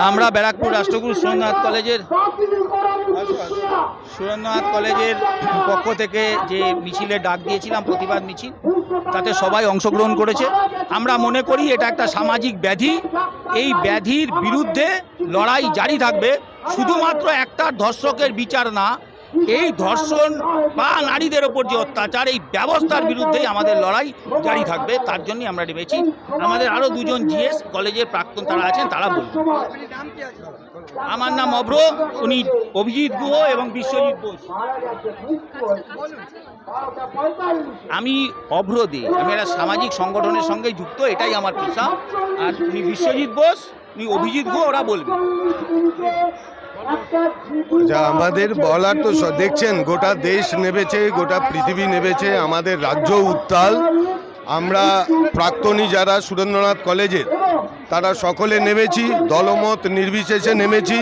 আমরা ব্যারাকপুর রাষ্ট্রগুরু সুরেন্দ্রনাথ কলেজের পক্ষ থেকে যে মিছিলের ডাক দিয়েছিলাম, প্রতিবাদ মিছিল, তাতে সবাই অংশগ্রহণ করেছে। আমরা মনে করি এটা একটা সামাজিক ব্যাধি। এই ব্যাধির বিরুদ্ধে লড়াই জারি থাকবে। শুধুমাত্র একটা ধর্ষকের বিচার না, এই ধর্ষণ বা নারীদের ওপর যে অত্যাচার, এই ব্যবস্থার বিরুদ্ধেই আমাদের লড়াই জারি থাকবে। তার জন্যই আমরা নেমেছি। আমাদের আরও দুজন জিএস কলেজের প্রাক্তন তারা আছেন, তারা বলবেন। আমার নাম অভ্র, উনি অভিজিৎ গুহ এবং বিশ্বজিৎ বোস। আমি অভ্র দে, আমি একটা সামাজিক সংগঠনের সঙ্গে যুক্ত, এটাই আমার পেশা। আর উনি বিশ্বজিৎ বোস, উনি অভিজিৎ গুহ, ওরা বলবেন। যা আমাদের বলার তো দেখছেন, গোটা দেশ নেমেছে, গোটা পৃথিবী নেমেছে, আমাদের রাজ্য উত্তাল। আমরা প্রাক্তনী যারা সুরেন্দ্রনাথ কলেজের, তারা সকলে নেমেছি, দলমত নির্বিশেষে নেমেছি।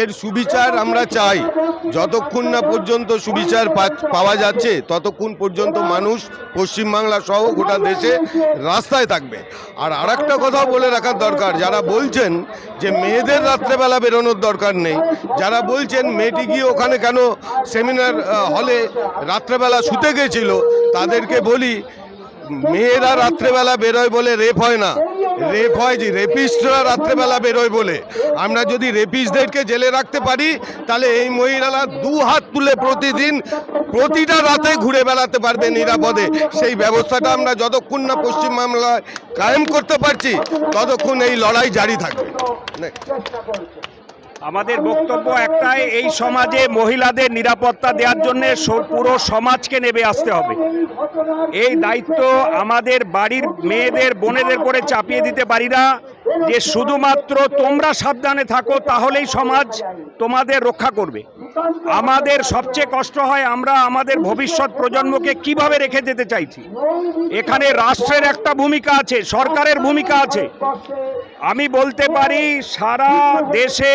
এর সুবিচার আমরা চাই। যতক্ষণ না পর্যন্ত সুবিচার পাওয়া যাচ্ছে, ততক্ষণ পর্যন্ত মানুষ পশ্চিমবাংলা সহ গোটা দেশে রাস্তায় থাকবে। আর আরেকটা কথা বলে রাখার দরকার, যারা বলছেন যে মেয়েদের রাত্রেবেলা বেরোনোর দরকার নেই, যারা বলছেন মেয়েটি গিয়ে ওখানে কেন সেমিনার হলে রাত্রেবেলা শুতে গেছিল, তাদেরকে বলি মেয়েরা রাত্রেবেলা বেরোয় বলে রেপ হয় না, রেপ হয় যে রেপিস্টরা রাত্রেবেলা বেরোয় বলে। আমরা যদি রেপিস্টদেরকে জেলে রাখতে পারি, তাহলে এই মহিলারা দু হাত তুলে প্রতিদিন প্রতিটা রাতে ঘুরে বেড়াতে পারবে নিরাপদে। সেই ব্যবস্থাটা আমরা যতক্ষণ না পশ্চিমবাংলায় কায়েম করতে পারছি, ততক্ষণ এই লড়াই জারি থাকবে। আমাদের বক্তব্য একটাই, এই সমাজে মহিলাদের নিরাপত্তা দেওয়ার জন্য পুরো সমাজকে নেমে আসতে হবে। এই দায়িত্ব আমাদের বাড়ির মেয়েদের, বোনেদের করে চাপিয়ে দিতে পারি না যে শুধুমাত্র তোমরা সাবধানে থাকো, তাহলেই সমাজ তোমাদের রক্ষা করবে। আমাদের সবচেয়ে কষ্ট হয় আমরা আমাদের ভবিষ্যৎ প্রজন্মকে কিভাবে রেখে যেতে চাইছি। এখানে রাষ্ট্রের একটা ভূমিকা আছে, সরকারের ভূমিকা আছে। আমি বলতে পারি সারা দেশে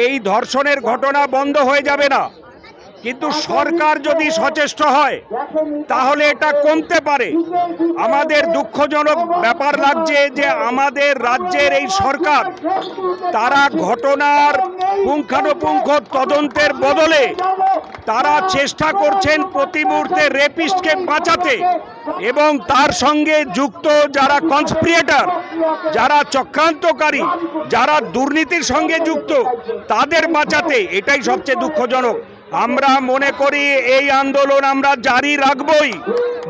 এই ধর্ষণের ঘটনা বন্ধ হয়ে যাবে না, কিন্তু সরকার যদি সচেষ্ট হয় তাহলে এটা কমতে পারে। আমাদের দুঃখজনক ব্যাপার লাগছে যে আমাদের রাজ্যের এই সরকার, তারা ঘটনার পুঙ্খানুপুঙ্খ তদন্তের বদলে তারা চেষ্টা করছেন প্রতি মুহূর্তে রেপিস্টকে বাঁচাতে, এবং তার সঙ্গে যুক্ত যারা কনস্পিরেটর, যারা চক্রান্তকারী, যারা দুর্নীতির সঙ্গে যুক্ত, তাদের বাঁচাতে। এটাই সবচেয়ে দুঃখজনক। আমরা মনে করি এই আন্দোলন আমরা জারি রাখবই।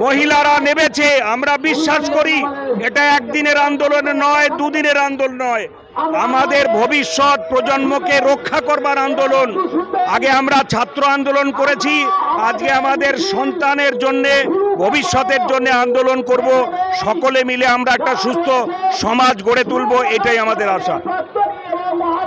মহিলারা নেমেছে, আমরা বিশ্বাস করি এটা একদিনের আন্দোলন নয়, দুদিনের আন্দোলন নয়, আমাদের ভবিষ্যৎ প্রজন্মকে রক্ষা করবার আন্দোলন। আগে আমরা ছাত্র আন্দোলন করেছি, আজকে আমাদের সন্তানের জন্য, ভবিষ্যতের জন্য আন্দোলন করব। সকলে মিলে আমরা একটা সুস্থ সমাজ গড়ে তুলব, এটাই আমাদের আশা।